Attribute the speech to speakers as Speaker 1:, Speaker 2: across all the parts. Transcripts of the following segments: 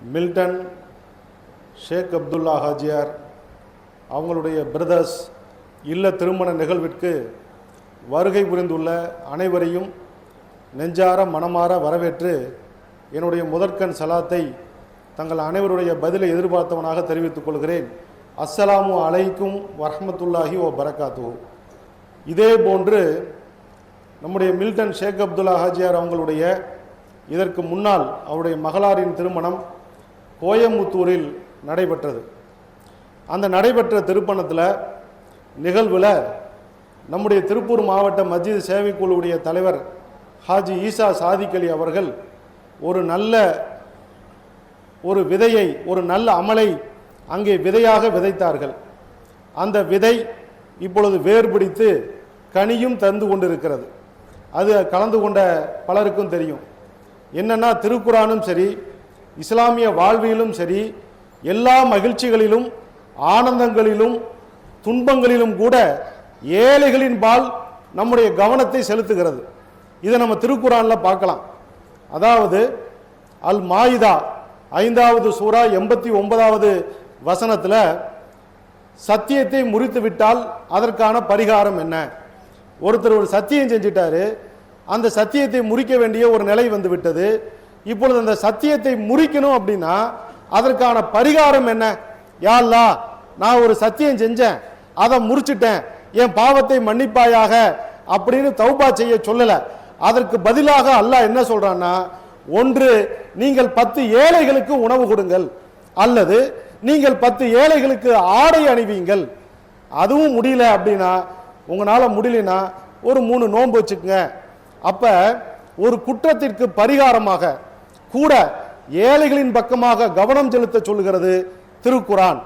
Speaker 1: Milton ஷேக் அப்துல்லா ஹாஜியார் அவங்களுடைய brothers இல்ல திருமண நிகழ்விற்கு வருகை புரிந்துள்ள அனைவரையும் நெஞ்சார மனமாற வரவேற்று என்னுடைய முதற்கண் சலாத்தை தங்கள் அனைவருடைய பதிலை எதிர்பார்த்தவனாக தெரிவித்துக் கொள்கிறேன். அஸ்ஸலாமு அலைக்கும் வரஹ்மத்துல்லாஹி வ பரகாத்துஹு. இதே போன்று நம்முடைய மில்டன் ஷேக் அப்துல்லா ஹாஜியார் அவங்களுடைய இதற்கு முன்னால் அவருடைய மகளாரின் திருமணம் கோயம்புத்தூரில் நடைபெற்றது. அந்த நடைபெற்ற திருமணத்தில் நிகழ்வில் நம்முடைய திருப்பூர் மாவட்ட மஸ்ஜித் சேவைக்குழுவுடைய தலைவர் ஹாஜி ஈசா சாதிக் அலி அவர்கள் ஒரு விதையை, ஒரு நல்ல அமலை அங்கே விதையாக விதைத்தார்கள். அந்த விதை இப்பொழுது வேர் பிடித்து கனியும் தந்து கொண்டிருக்கிறது. அது கலந்து கொண்ட பலருக்கும் தெரியும். என்னன்னா, திருக்குரானும் சரி, இஸ்லாமிய வாழ்விலும் சரி, எல்லா மகிழ்ச்சிகளிலும் ஆனந்தங்களிலும் துன்பங்களிலும் கூட ஏழைகளின் பால் நம்முடைய கவனத்தை செலுத்துகிறது. இதை நம்ம திருக்குரானில் பார்க்கலாம். அதாவது அல் மாயிதா 5வது சூரா 89வது வசனத்தில் சத்தியத்தை முறித்து விட்டால் அதற்கான பரிகாரம் என்ன? ஒருத்தர் ஒரு சத்தியம் செஞ்சிட்டாரு, அந்த சத்தியத்தை முறிக்க வேண்டிய ஒரு நிலை வந்து விட்டது. இப்பொழுது அந்த சத்தியத்தை முறிக்கணும் அப்படின்னா அதற்கான பரிகாரம் என்ன? யா அல்லாஹ், நான் ஒரு சத்தியம் செஞ்சேன், அதை முறிச்சிட்டேன், என் பாவத்தை மன்னிப்பாயாக அப்படின்னு தௌபா செய்ய சொல்லல. அதற்கு பதிலாக அல்லாஹ் என்ன சொல்றான்னா, ஒன்று நீங்கள் 10 ஏழைகளுக்கு உணவு கொடுங்கள், அல்லது நீங்கள் 10 ஏழைகளுக்கு ஆடை அணிவீங்கள். அதுவும் முடியல அப்படின்னா, உங்களால முடியலனா ஒரு 3 நோன்பு வச்சுக்கங்க. அப்ப ஒரு குற்றத்திற்கு பரிகாரமாக கூட ஏழைகளின் பக்கமாக கவனம் செலுத்த சொல்லுகிறது திருக்குரான்.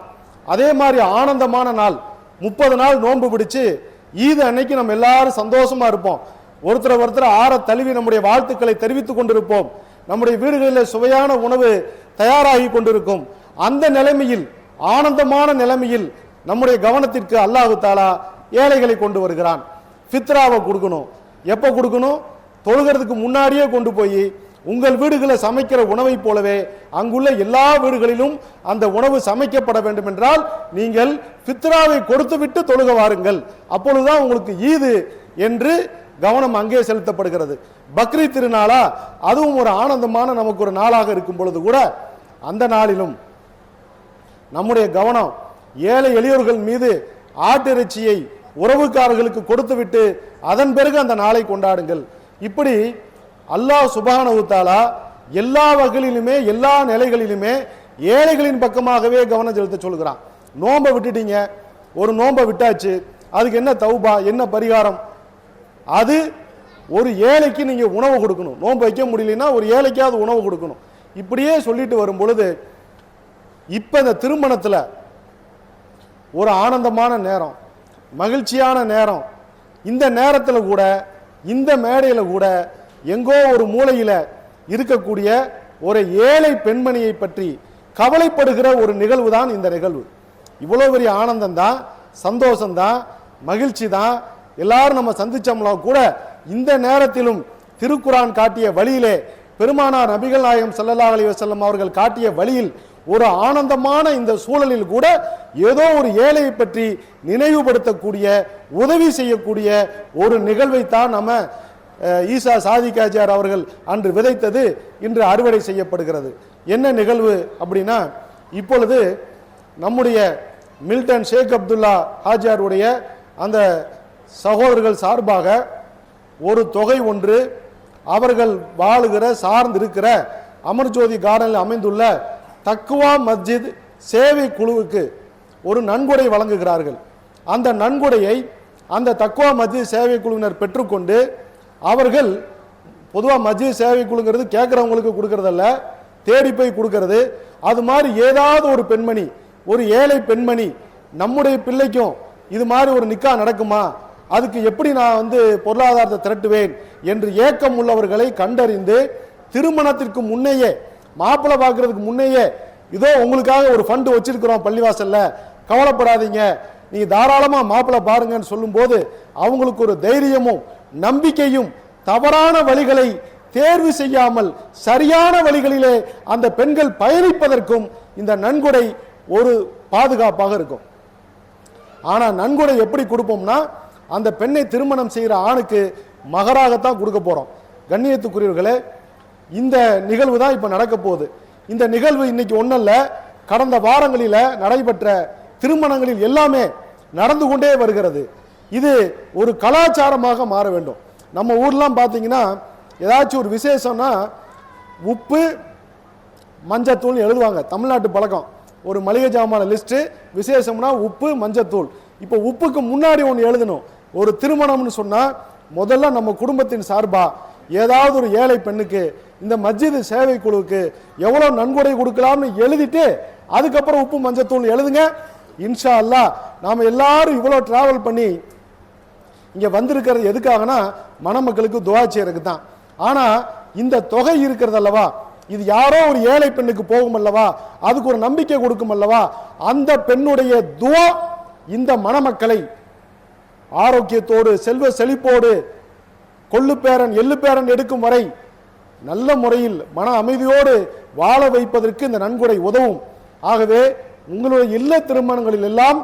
Speaker 1: அதே மாதிரி ஆனந்தமான நாள் 30 நாள் நோன்பு பிடிச்சு ஈது அன்னைக்கு நம்ம எல்லாரும் சந்தோஷமா இருப்போம். ஒருத்தர் ஆற தழுவி நம்முடைய வாழ்த்துக்களை தெரிவித்துக் கொண்டிருப்போம். நம்முடைய வீடுகளில் சுவையான உணவு தயாராகி கொண்டிருக்கும். அந்த நிலைமையில், ஆனந்தமான நிலைமையில் நம்முடைய கவனத்திற்கு அல்லாஹு தாலா ஏழைகளை கொண்டு வருகிறான். ஃபித்ராவை கொடுக்கணும். எப்போ கொடுக்கணும்? தொழுகிறதுக்கு முன்னாடியே கொண்டு போய் உங்கள் வீடுகளில் சமைக்கிற உணவை போலவே அங்குள்ள எல்லா வீடுகளிலும் அந்த உணவு சமைக்கப்பட வேண்டும் என்றால் நீங்கள் ஃபித்ராவை கொடுத்து விட்டு தொழுக வாருங்கள். அப்பொழுதுதான் உங்களுக்கு ஈது என்று கவனம் அங்கே செலுத்தப்படுகிறது. பக்ரீத் திருநாளா, அதுவும் ஒரு ஆனந்தமான நமக்கு ஒரு நாளாக இருக்கும் பொழுது கூட அந்த நாளிலும் நம்முடைய கவனம் ஏழை எளியோர்கள் மீது ஆட்டிறைச்சியை உறவுக்காரர்களுக்கு கொடுத்துவிட்டு அதன் பிறகு அந்த நாளை கொண்டாடுங்கள். இப்படி அல்லாஹ் சுப்ஹானஹு தஆலா எல்லா வகையிலுமே, எல்லா நிலைகளிலுமே ஏழைகளின் பக்கமாகவே கவனம் செலுத்த சொல்கிறான். நோன்பை விட்டுட்டீங்க, ஒரு நோன்பை விட்டாச்சு, அதுக்கு என்ன தௌபா, என்ன பரிகாரம்? அது ஒரு ஏழைக்கு நீங்க உணவு கொடுக்கணும். நோன்பு வைக்க முடியலன்னா ஒரு ஏழைக்காவது உணவு கொடுக்கணும். இப்படியே சொல்லிட்டு வரும் பொழுது இப்ப இந்த திருமணத்துல ஒரு ஆனந்தமான நேரம், மகிழ்ச்சியான நேரம். இந்த நேரத்தில் கூட, இந்த மேடையில் கூட எங்கோ ஒரு மூலையில இருக்கக்கூடிய ஒரு ஏழை பெண்மணியை பற்றி கவலைப்படுகிற ஒரு நிகழ்வு தான் இந்த நிகழ்வு. இவ்வளவு பெரிய ஆனந்தம் தான், சந்தோஷம் தான், மகிழ்ச்சி தான். எல்லாரும் நம்ம சந்திச்சோம்னா கூட இந்த நேரத்திலும் திருக்குரான் காட்டிய வழியிலே, பெருமானார் நபிகள் நாயகம் ஸல்லல்லாஹு அலைஹி வஸல்லம் அவர்கள் காட்டிய வழியில் ஒரு ஆனந்தமான இந்த சூழலில் கூட ஏதோ ஒரு ஏழையை பற்றி நினைவுபடுத்தக்கூடிய, உதவி செய்யக்கூடிய ஒரு நிகழ்வை தான் நம்ம ஈசா சாதிக் ஹாஜியார் அவர்கள் அன்று விதைத்தது இன்று அறுவடை செய்யப்படுகிறது. என்ன நிகழ்வு அப்படின்னா, இப்பொழுது நம்முடைய மில்டன் ஷேக் அப்துல்லா ஹாஜியாருடைய அந்த சகோதரர்கள் சார்பாக ஒரு தொகை ஒன்று அவர்கள் வாழுகிற சார்ந்திருக்கிற அமர்ஜோதி கார்டனில் அமைந்துள்ள தக்குவா மஸ்ஜித் சேவை குழுவுக்கு ஒரு நன்கொடை வழங்குகிறார்கள். அந்த நன்கொடையை அந்த தக்குவா மஸ்ஜித் சேவை குழுவினர் பெற்றுக்கொண்டு, அவர்கள் பொதுவாக மஸ்ஜித் சேவை குழுங்கிறது கேட்குறவங்களுக்கு கொடுக்கறதல்ல, தேடி போய் கொடுக்கறது. அது மாதிரி ஏதாவது ஒரு பெண்மணி, ஒரு ஏழை பெண்மணி, நம்முடைய பிள்ளைக்கும் இது மாதிரி ஒரு நிக்கா நடக்குமா, அதுக்கு எப்படி நான் பொருளாதாரத்தை திரட்டுவேன் என்று ஏக்கம் உள்ளவர்களை கண்டறிந்து திருமணத்திற்கு முன்னையே, மாப்பிள்ளை பார்க்கறதுக்கு முன்னையே, இதோ உங்களுக்காக ஒரு ஃபண்டு வச்சிருக்கிறோம் பள்ளிவாசல்ல, கவலைப்படாதீங்க, நீங்க தாராளமா மாப்பிள்ளை பாருங்கன்னு சொல்லும் போது அவங்களுக்கு ஒரு தைரியமும் நம்பிக்கையும், தவறான வழிகளை தேர்வு செய்யாமல் சரியான வழிகளிலே அந்த பெண்கள் பயணிப்பதற்கும் இந்த நன்கொடை ஒரு பாதுகாப்பாக இருக்கும். ஆனால் நன்கொடை எப்படி கொடுப்போம்னா, அந்த பெண்ணை திருமணம் செய்கிற ஆணுக்கு மகராகத்தான் கொடுக்க போகிறோம். கண்ணியத்துக்குரியவர்களே, இந்த நிகழ்வு தான் இப்போ நடக்க போகுது. இந்த நிகழ்வு இன்னைக்கு ஒன்றல்ல, கடந்த வாரங்களில் நடைபெற்ற திருமணங்களில் எல்லாமே நடந்து கொண்டே வருகிறது. இது ஒரு கலாச்சாரமாக மாற வேண்டும். நம்ம ஊர்லாம் பார்த்தீங்கன்னா ஏதாச்சும் ஒரு விசேஷம்னா உப்பு மஞ்சத்தூள் எழுதுவாங்க. தமிழ்நாட்டு பழக்கம். ஒரு மளிகை ஜாமான லிஸ்ட்டு, விசேஷம்னா உப்பு மஞ்சத்தூள். இப்போ உப்புக்கு முன்னாடி ஒன்று எழுதணும். ஒரு திருமணம்னு சொன்னால் முதல்ல நம்ம குடும்பத்தின் சார்பா ஏதாவது ஒரு ஏழை பெண்ணுக்கு இந்த மஸ்ஜித் சேவை குழுவுக்கு எவ்வளோ நன்கொடை கொடுக்கலாம்னு எழுதிட்டு அதுக்கப்புறம் உப்பு மஞ்சத்தூள் எழுதுங்க. இன்ஷா அல்லாஹ் நாம் எல்லாரும் இவ்வளோ டிராவல் பண்ணி இங்கே வந்திருக்கிறது எதுக்காகனா மணமக்களுக்கு துவா செய்யறதுக்கு தான். ஆனால் இந்த தொகை இருக்கிறது அல்லவா, இது யாரோ ஒரு ஏழை பெண்ணுக்கு போகும் அல்லவா, அதுக்கு ஒரு நம்பிக்கை கொடுக்கும் அல்லவா. அந்த பெண்ணுடைய துவா இந்த மணமக்களை ஆரோக்கியத்தோடு செல்வ செழிப்போடு கொள்ளு பேரன் எள்ளு பேரன் எடுக்கும் வரை நல்ல முறையில் மன அமைதியோடு வாழ வைப்பதற்கு இந்த நன்கொடை உதவும். ஆகவே உங்களுடைய இல்ல திருமணங்களில் எல்லாம்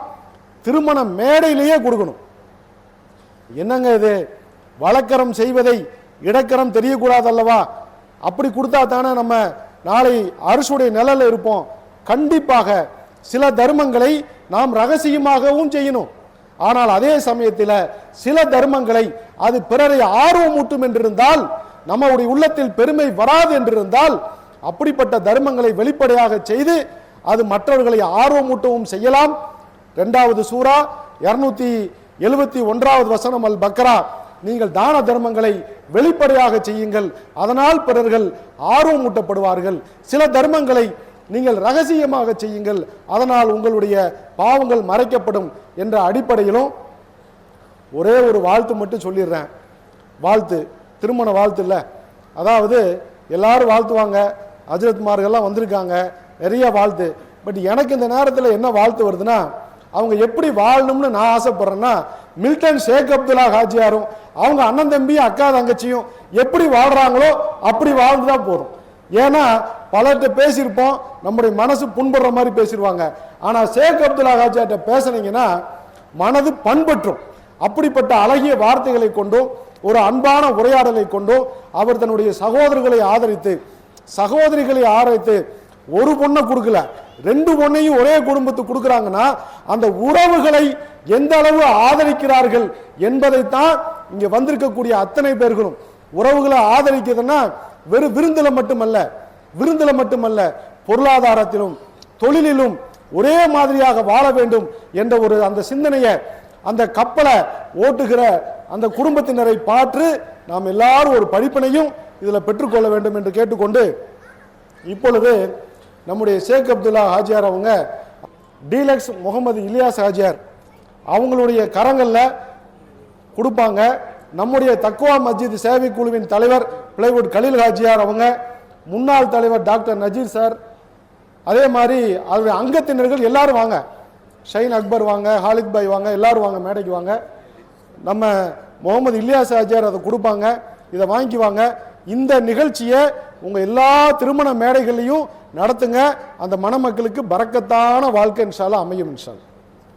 Speaker 1: திருமண மேடையிலேயே கொடுக்கணும். என்னங்க இது, வழக்கரம் செய்வதை இடக்கரம் தெரியக்கூடாது அல்லவா? அப்படி கொடுத்தா தானே நம்ம நாளை அரசுடைய நிழல்ல இருப்போம். கண்டிப்பாக சில தர்மங்களை நாம் ரகசியமாகவும் செய்யணும். ஆனால் அதே சமயத்தில் சில தர்மங்களை அது பிறரை ஆர்வமூட்டும் என்றிருந்தால், நம்முடைய உள்ளத்தில் பெருமை வராது என்றிருந்தால், அப்படிப்பட்ட தர்மங்களை வெளிப்படையாக செய்து அது மற்றவர்களை ஆர்வமூட்டவும் செய்யலாம். 2வது சூரா 271வது வசனம் அல் பக்ரா, நீங்கள் தான தர்மங்களை வெளிப்படையாக செய்யுங்கள், அதனால் பிறர்கள் ஆர்வமூட்டப்படுவார்கள். சில தர்மங்களை நீங்கள் ரகசியமாக செய்யுங்கள், அதனால் உங்களுடைய பாவங்கள் மறைக்கப்படும் என்ற அடிப்படையிலும் ஒரே ஒரு வாழ்த்து மட்டும் சொல்லிடுறேன். வாழ்த்து, திருமண வாழ்த்து இல்லை. அதாவது எல்லாரும் வாழ்த்துவாங்க, ஹஜ்ரத்மார்கள்லாம் வந்திருக்காங்க, நிறைய வாழ்த்து. பட் எனக்கு இந்த நேரத்தில் என்ன வாழ்த்து வருதுன்னா, அவங்க எப்படி வாழணும்னு நான் ஆசைப்படுறேன்னா, மில்டன் ஷேக் அப்துல்லா ஹாஜியாரும் அவங்க அண்ணன் தம்பியும் அக்கா தங்கச்சியும் எப்படி வாழ்றாங்களோ அப்படி வாழ்ந்துதான் போதும். ஏன்னா பலர்கிட்ட பேசியிருப்போம், நம்முடைய மனசு புண்படுற மாதிரி பேசிடுவாங்க. ஆனால் ஷேக் அப்துல்லா ஹாஜியார்ட்ட பேசுனீங்கன்னா மனது பண்பற்றும். அப்படிப்பட்ட அழகிய வார்த்தைகளை கொண்டோ ஒரு அன்பான உரையாடலை கொண்டோ அவர் தன்னுடைய சகோதரர்களை ஆதரித்து சகோதரிகளை ஆதரித்து ஒரு பொண்ணை கொடுக்கல, 2 பொண்ணையும் ஒரே குடும்பத்துக்கு கொடுக்குறாங்கன்னா அந்த உறவுகளை எந்த அளவு ஆதரிக்கிறார்கள் என்பதைத்தான் இங்க வந்திருக்கக்கூடிய அத்தனை பேர்களும். உறவுகளை ஆதரிக்கிறதுனா வெறும் விருந்தில மட்டுமல்ல பொருளாதாரத்திலும் தொழிலிலும் ஒரே மாதிரியாக வாழ வேண்டும் என்ற ஒரு அந்த சிந்தனையை, அந்த கப்பலை ஓட்டுகிற அந்த குடும்பத்தினரை பார்த்து நாம் எல்லாரும் ஒரு படிப்பினையும் இதில் பெற்றுக்கொள்ள வேண்டும் என்று கேட்டுக்கொண்டு, இப்பொழுது நம்முடைய ஷேக் அப்துல்லா ஹாஜியார் அவங்க டீலக்ஸ் முகமது இலியாஸ் ஹாஜியார் அவங்களுடைய கரங்களில் கொடுப்பாங்க. நம்முடைய தக்குவா மஸ்ஜித் சேவை குழுவின் தலைவர் பிளைவுட் கலீல் ஹாஜியார் அவங்க, முன்னாள் தலைவர் டாக்டர் நஜீர் சார், அதே மாதிரி அவருடைய அங்கத்தினர்கள் எல்லாரும் வாங்க. ஷைன் அக்பர் வாங்க, ஹாலித் பாய் வாங்க, எல்லாரும் வாங்க, மேடைக்கு வாங்க. நம்ம முகமது இலியாஸ் ஹாஜியார் அதை கொடுப்பாங்க, இதை வாங்கிக்குவாங்க. இந்த நிகழ்ச்சியை உங்கள் எல்லா திருமண மேடைகளையும் நடத்துங்க. அந்த மணமக்களுக்கு பரக்கத்தான வாழ்க்கை இன்ஷா அல்லாஹ் அமையும் இன்ஷா அல்லாஹ்.